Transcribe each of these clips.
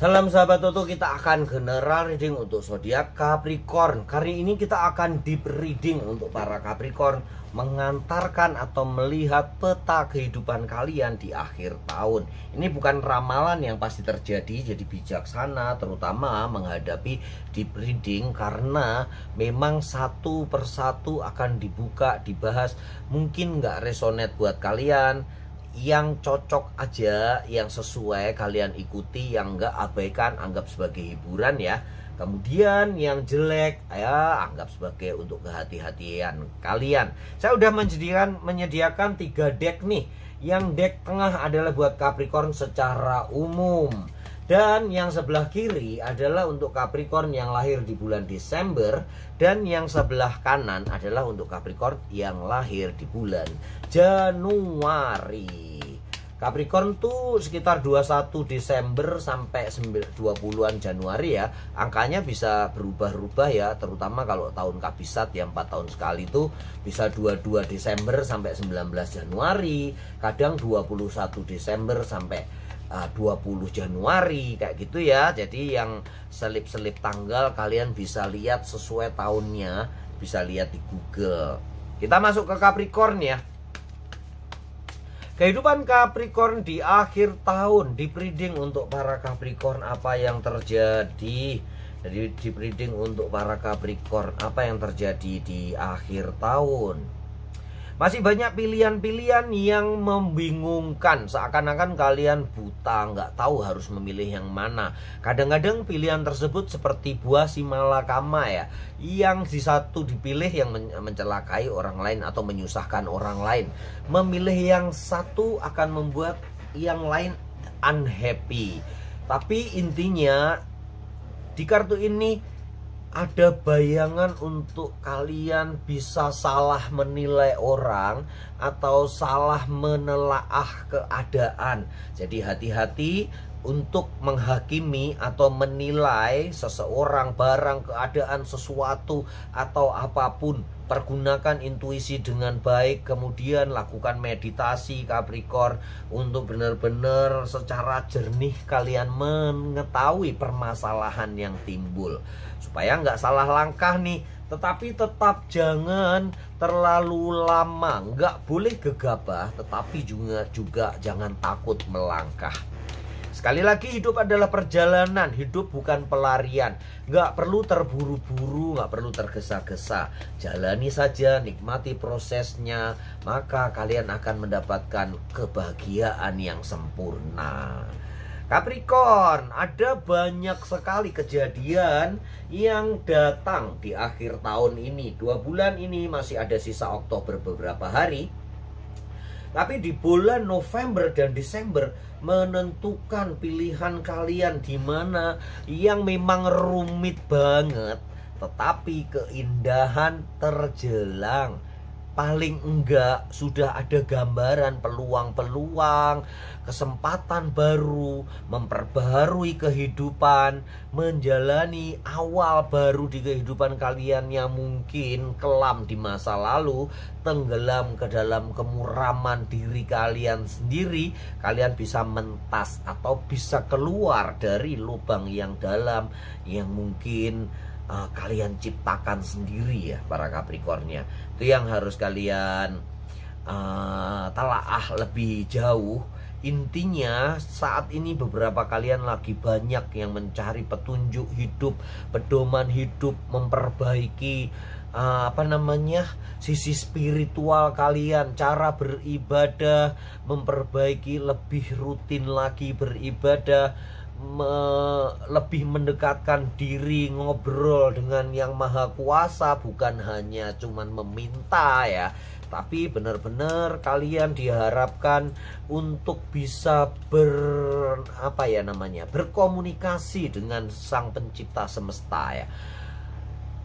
Salam sahabat Toto, kita akan general reading untuk zodiak Capricorn. Kali ini kita akan deep reading untuk para Capricorn, mengantarkan atau melihat peta kehidupan kalian di akhir tahun. Ini bukan ramalan yang pasti terjadi, jadi bijaksana terutama menghadapi deep reading karena memang satu persatu akan dibuka, dibahas. Mungkin nggak resonate buat kalian, yang cocok aja, yang sesuai kalian ikuti, yang enggak abaikan, anggap sebagai hiburan ya. Kemudian yang jelek ya anggap sebagai untuk kehati-hatian kalian. Saya udah menyediakan 3 deck nih. Yang deck tengah adalah buat Capricorn secara umum, dan yang sebelah kiri adalah untuk Capricorn yang lahir di bulan Desember, dan yang sebelah kanan adalah untuk Capricorn yang lahir di bulan Januari. Capricorn tuh sekitar 21 Desember sampai 20-an Januari ya. Angkanya bisa berubah-ubah ya, terutama kalau tahun kabisat yang 4 tahun sekali itu bisa 22 Desember sampai 19 Januari, kadang 21 Desember sampai 20 Januari kayak gitu ya. Jadi yang selip-selip tanggal kalian bisa lihat sesuai tahunnya, bisa lihat di Google. Kita masuk ke Capricorn ya. Kehidupan Capricorn di akhir tahun, di reading untuk para Capricorn apa yang terjadi. Jadi di reading untuk para Capricorn apa yang terjadi di akhir tahun. Masih banyak pilihan-pilihan yang membingungkan, seakan-akan kalian buta, nggak tahu harus memilih yang mana. Kadang-kadang pilihan tersebut seperti buah si malakama ya, yang di satu dipilih yang mencelakai orang lain atau menyusahkan orang lain. Memilih yang satu akan membuat yang lain unhappy. Tapi intinya di kartu ini ada bayangan untuk kalian bisa salah menilai orang atau salah menelaah keadaan. Jadi hati-hati untuk menghakimi atau menilai seseorang, barang, keadaan, sesuatu atau apapun. Pergunakan intuisi dengan baik, kemudian lakukan meditasi Capricorn untuk benar-benar secara jernih kalian mengetahui permasalahan yang timbul, supaya nggak salah langkah nih. Tetapi tetap jangan terlalu lama, nggak boleh gegabah, tetapi juga jangan takut melangkah. Sekali lagi, hidup adalah perjalanan, hidup bukan pelarian. Nggak perlu terburu-buru, nggak perlu tergesa-gesa. Jalani saja, nikmati prosesnya, maka kalian akan mendapatkan kebahagiaan yang sempurna. Capricorn, ada banyak sekali kejadian yang datang di akhir tahun ini. 2 bulan ini masih ada sisa Oktober beberapa hari. Tapi di bulan November dan Desember menentukan pilihan kalian, di mana yang memang rumit banget, tetapi keindahan terjelang. Paling enggak sudah ada gambaran peluang-peluang, kesempatan baru, memperbaharui kehidupan, menjalani awal baru di kehidupan kalian yang mungkin kelam di masa lalu, tenggelam ke dalam kemuraman diri kalian sendiri. Kalian bisa mentas atau bisa keluar dari lubang yang dalam yang mungkin kalian ciptakan sendiri ya para Capricornnya. Itu yang harus kalian telaah lebih jauh. Intinya saat ini beberapa kalian lagi banyak yang mencari petunjuk hidup, pedoman hidup, memperbaiki sisi spiritual kalian, cara beribadah, memperbaiki lebih rutin lagi beribadah, lebih mendekatkan diri, ngobrol dengan yang maha kuasa, bukan hanya cuman meminta ya, tapi benar-benar kalian diharapkan untuk bisa berkomunikasi dengan sang pencipta semesta ya.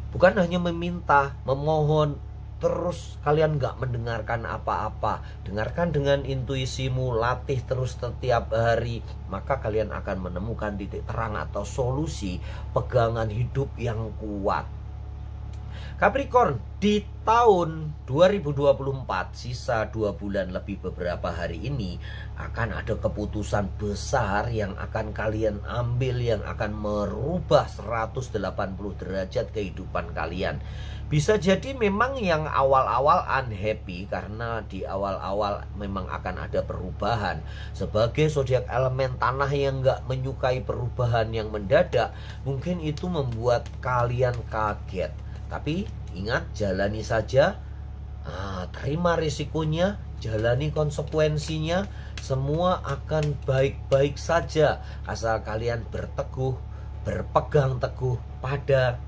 Bukan hanya meminta, memohon, terus kalian nggak mendengarkan apa-apa. Dengarkan dengan intuisimu, latih terus setiap hari, maka kalian akan menemukan titik terang atau solusi pegangan hidup yang kuat. Capricorn, di tahun 2024, sisa 2 bulan lebih beberapa hari ini, akan ada keputusan besar yang akan kalian ambil, yang akan merubah 180 derajat kehidupan kalian. Bisa jadi memang yang awal-awal unhappy, karena di awal-awal memang akan ada perubahan. Sebagai zodiak elemen tanah yang gak menyukai perubahan yang mendadak, mungkin itu membuat kalian kaget. Tapi ingat, jalani saja, terima risikonya, jalani konsekuensinya. Semua akan baik-baik saja asal kalian berpegang teguh pada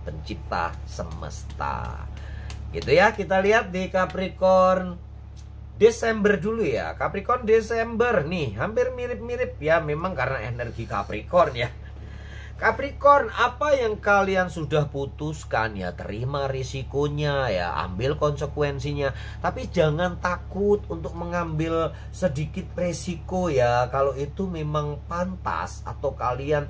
pencipta semesta. Gitu ya, kita lihat di Capricorn Desember dulu ya. Capricorn Desember nih, hampir mirip-mirip ya, memang karena energi Capricorn ya. Capricorn, apa yang kalian sudah putuskan ya terima risikonya ya, ambil konsekuensinya. Tapi jangan takut untuk mengambil sedikit resiko ya. Kalau itu memang pantas atau kalian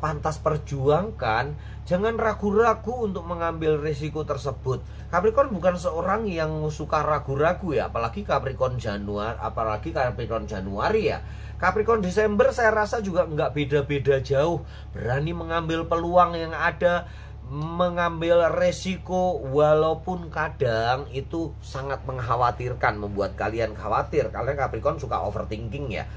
pantas perjuangkan, jangan ragu-ragu untuk mengambil risiko tersebut. Capricorn bukan seorang yang suka ragu-ragu ya, apalagi Capricorn Januari ya. Capricorn Desember saya rasa juga nggak beda-beda jauh, berani mengambil peluang yang ada, mengambil resiko, walaupun kadang itu sangat mengkhawatirkan, membuat kalian khawatir karena Capricorn suka overthinking ya.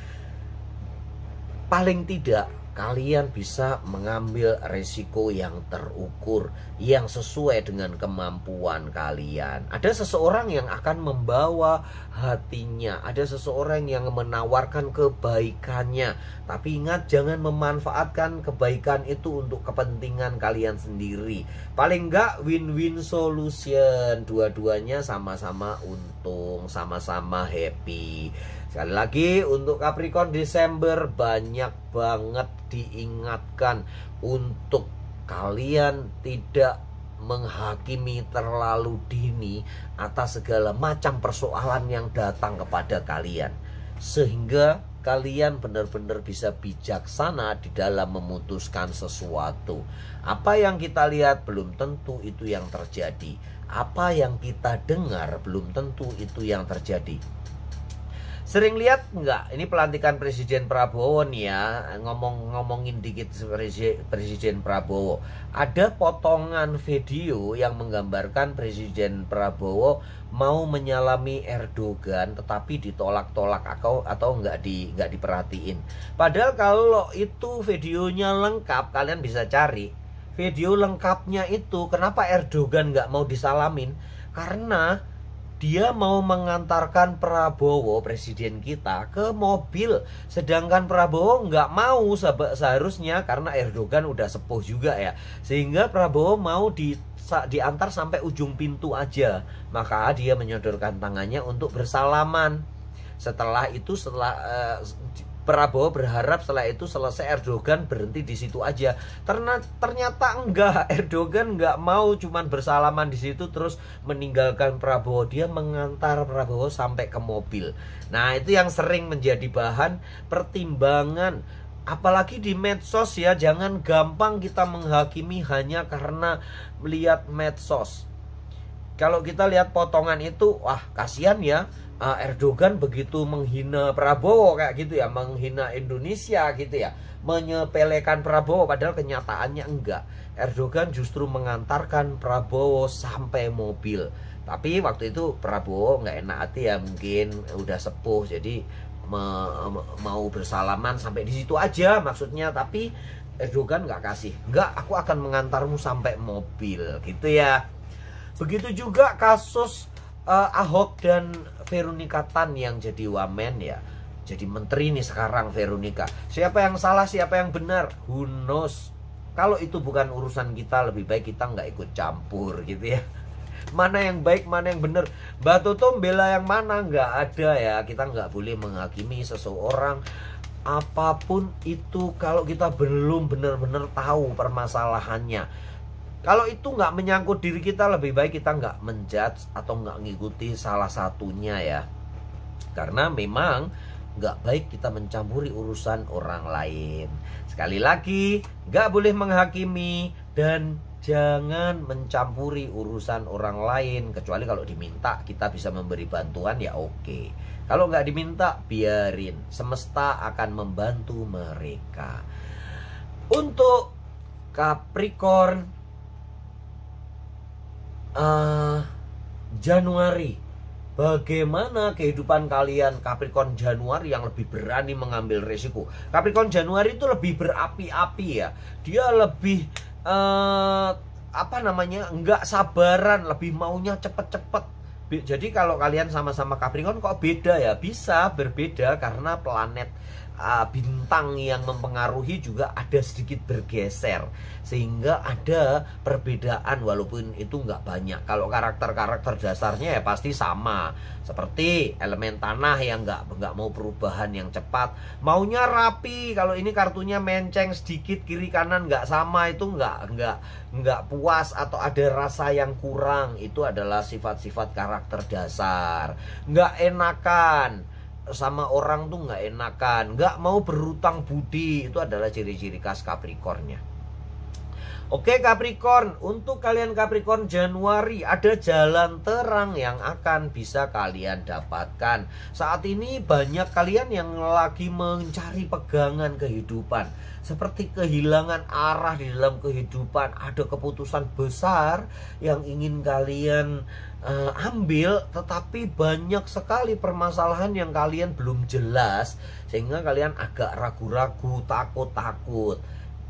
Paling tidak kalian bisa mengambil resiko yang terukur, yang sesuai dengan kemampuan kalian. Ada seseorang yang akan membawa hatinya, ada seseorang yang menawarkan kebaikannya. Tapi ingat, jangan memanfaatkan kebaikan itu untuk kepentingan kalian sendiri. Paling enggak win-win solution, dua-duanya sama-sama untung, sama-sama happy. Sekali lagi, untuk Capricorn Desember banyak banget diingatkan untuk kalian tidak menghakimi terlalu dini atas segala macam persoalan yang datang kepada kalian, sehingga kalian benar-benar bisa bijaksana di dalam memutuskan sesuatu. Apa yang kita lihat belum tentu itu yang terjadi, apa yang kita dengar belum tentu itu yang terjadi. Sering lihat nggak, ini pelantikan Presiden Prabowo nih ya, ngomongin dikit Presiden Prabowo. Ada potongan video yang menggambarkan Presiden Prabowo mau menyalami Erdogan, tetapi ditolak-tolak atau nggak diperhatiin. Padahal kalau itu videonya lengkap, kalian bisa cari video lengkapnya itu. Kenapa Erdogan nggak mau disalamin? Karena dia mau mengantarkan Prabowo, presiden kita, ke mobil. Sedangkan Prabowo nggak mau seharusnya, karena Erdogan udah sepuh juga ya. Sehingga Prabowo mau diantar sampai ujung pintu aja. Maka dia menyodorkan tangannya untuk bersalaman. Setelah itu, Prabowo berharap setelah itu selesai, Erdogan berhenti di situ aja. Ternyata enggak, Erdogan enggak mau cuman bersalaman di situ terus meninggalkan Prabowo. Dia mengantar Prabowo sampai ke mobil. Nah, itu yang sering menjadi bahan pertimbangan. Apalagi di medsos ya, jangan gampang kita menghakimi hanya karena melihat medsos. Kalau kita lihat potongan itu, wah kasihan ya, Erdogan begitu menghina Prabowo kayak gitu ya, menghina Indonesia gitu ya, menyepelekan Prabowo, padahal kenyataannya enggak. Erdogan justru mengantarkan Prabowo sampai mobil. Tapi waktu itu Prabowo nggak enak hati ya, mungkin udah sepuh, jadi mau bersalaman sampai di situ aja maksudnya. Tapi Erdogan nggak kasih, nggak, aku akan mengantarmu sampai mobil gitu ya. Begitu juga kasus Ahok dan Veronica Tan yang jadi wamen ya, jadi menteri nih sekarang Veronica. Siapa yang salah, siapa yang benar, who knows. Kalau itu bukan urusan kita, lebih baik kita nggak ikut campur gitu ya. Mana yang baik, mana yang benar, Mbak Toto bela yang mana, nggak ada ya. Kita nggak boleh menghakimi seseorang apapun itu kalau kita belum benar-benar tahu permasalahannya. Kalau itu nggak menyangkut diri kita, lebih baik kita nggak menjudge atau nggak ngikuti salah satunya ya. Karena memang nggak baik kita mencampuri urusan orang lain. Sekali lagi, nggak boleh menghakimi dan Jangan mencampuri urusan orang lain, kecuali kalau diminta kita bisa memberi bantuan ya oke. Kalau nggak diminta biarin, semesta akan membantu mereka. Untuk Capricorn Januari, bagaimana kehidupan kalian Capricorn Januari yang lebih berani mengambil resiko? Capricorn Januari itu lebih berapi-api ya. Dia lebih nggak sabaran, lebih maunya cepet-cepet. Jadi kalau kalian sama-sama Capricorn kok beda ya? Bisa berbeda karena planet bintang yang mempengaruhi juga ada sedikit bergeser, sehingga ada perbedaan walaupun itu nggak banyak. Kalau karakter-karakter dasarnya ya pasti sama, seperti elemen tanah yang nggak mau perubahan yang cepat, maunya rapi. Kalau ini kartunya menceng sedikit kiri kanan nggak sama, itu nggak puas atau ada rasa yang kurang. Itu adalah sifat-sifat karakter dasar. Nggak enakan sama orang tuh, nggak enakan, nggak mau berhutang budi, itu adalah ciri-ciri khas Capricornnya. Oke Capricorn, untuk kalian Capricorn Januari ada jalan terang yang akan bisa kalian dapatkan. Saat ini banyak kalian yang lagi mencari pegangan kehidupan, seperti kehilangan arah di dalam kehidupan. Ada keputusan besar yang ingin kalian ambil, tetapi banyak sekali permasalahan yang kalian belum jelas, sehingga kalian agak ragu-ragu, takut-takut.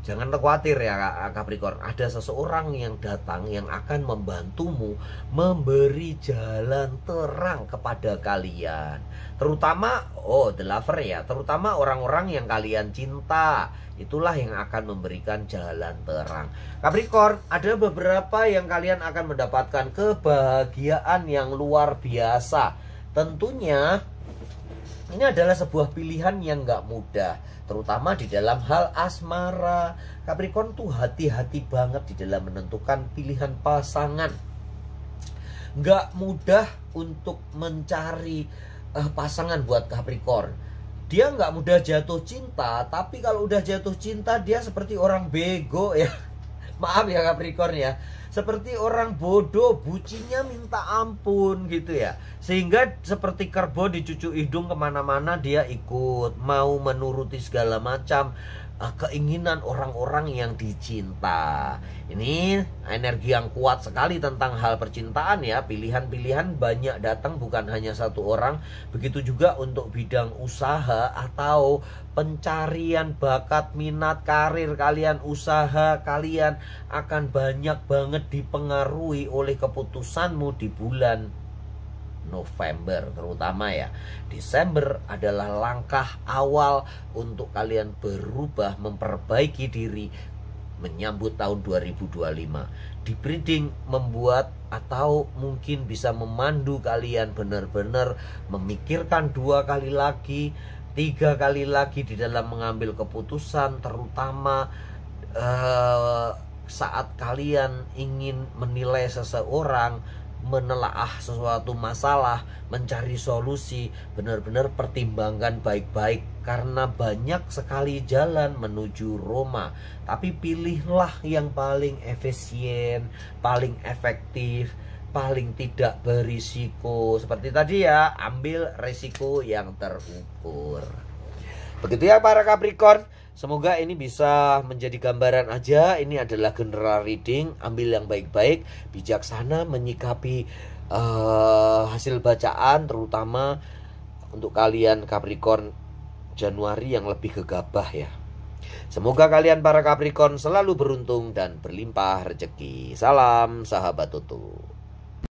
Jangan khawatir ya Capricorn, ada seseorang yang datang yang akan membantumu, memberi jalan terang kepada kalian. Terutama the lover ya, terutama orang-orang yang kalian cinta. Itulah yang akan memberikan jalan terang. Capricorn, ada beberapa yang kalian akan mendapatkan kebahagiaan yang luar biasa. Tentunya ini adalah sebuah pilihan yang gak mudah, terutama di dalam hal asmara. Capricorn tuh hati-hati banget di dalam menentukan pilihan pasangan. Gak mudah untuk mencari pasangan buat Capricorn. Dia nggak mudah jatuh cinta, tapi kalau udah jatuh cinta dia seperti orang bego ya. Maaf ya Capricorn ya, seperti orang bodoh, bucinnya minta ampun gitu ya. Sehingga seperti kerbau dicucuk hidung, kemana-mana dia ikut, mau menuruti segala macam keinginan orang-orang yang dicinta. Ini energi yang kuat sekali tentang hal percintaan ya. Pilihan-pilihan banyak datang, bukan hanya satu orang. Begitu juga untuk bidang usaha atau pencarian bakat, minat, karir kalian, usaha kalian akan banyak banget dipengaruhi oleh keputusanmu di bulan November terutama ya. Desember adalah langkah awal untuk kalian berubah, memperbaiki diri menyambut tahun 2025. Di breeding membuat atau mungkin bisa memandu kalian benar-benar memikirkan 2 kali lagi, 3 kali lagi di dalam mengambil keputusan, terutama saat kalian ingin menilai seseorang, menelaah sesuatu masalah, mencari solusi. Benar-benar pertimbangkan baik-baik, karena banyak sekali jalan menuju Roma. Tapi pilihlah yang paling efisien, paling efektif, paling tidak berisiko. Seperti tadi ya, ambil resiko yang terukur. Begitu ya para Capricorn. Semoga ini bisa menjadi gambaran aja. Ini adalah general reading. Ambil yang baik-baik, bijaksana menyikapi hasil bacaan, terutama untuk kalian Capricorn Januari yang lebih gegabah ya. Semoga kalian para Capricorn selalu beruntung dan berlimpah rezeki. Salam sahabat Tutu.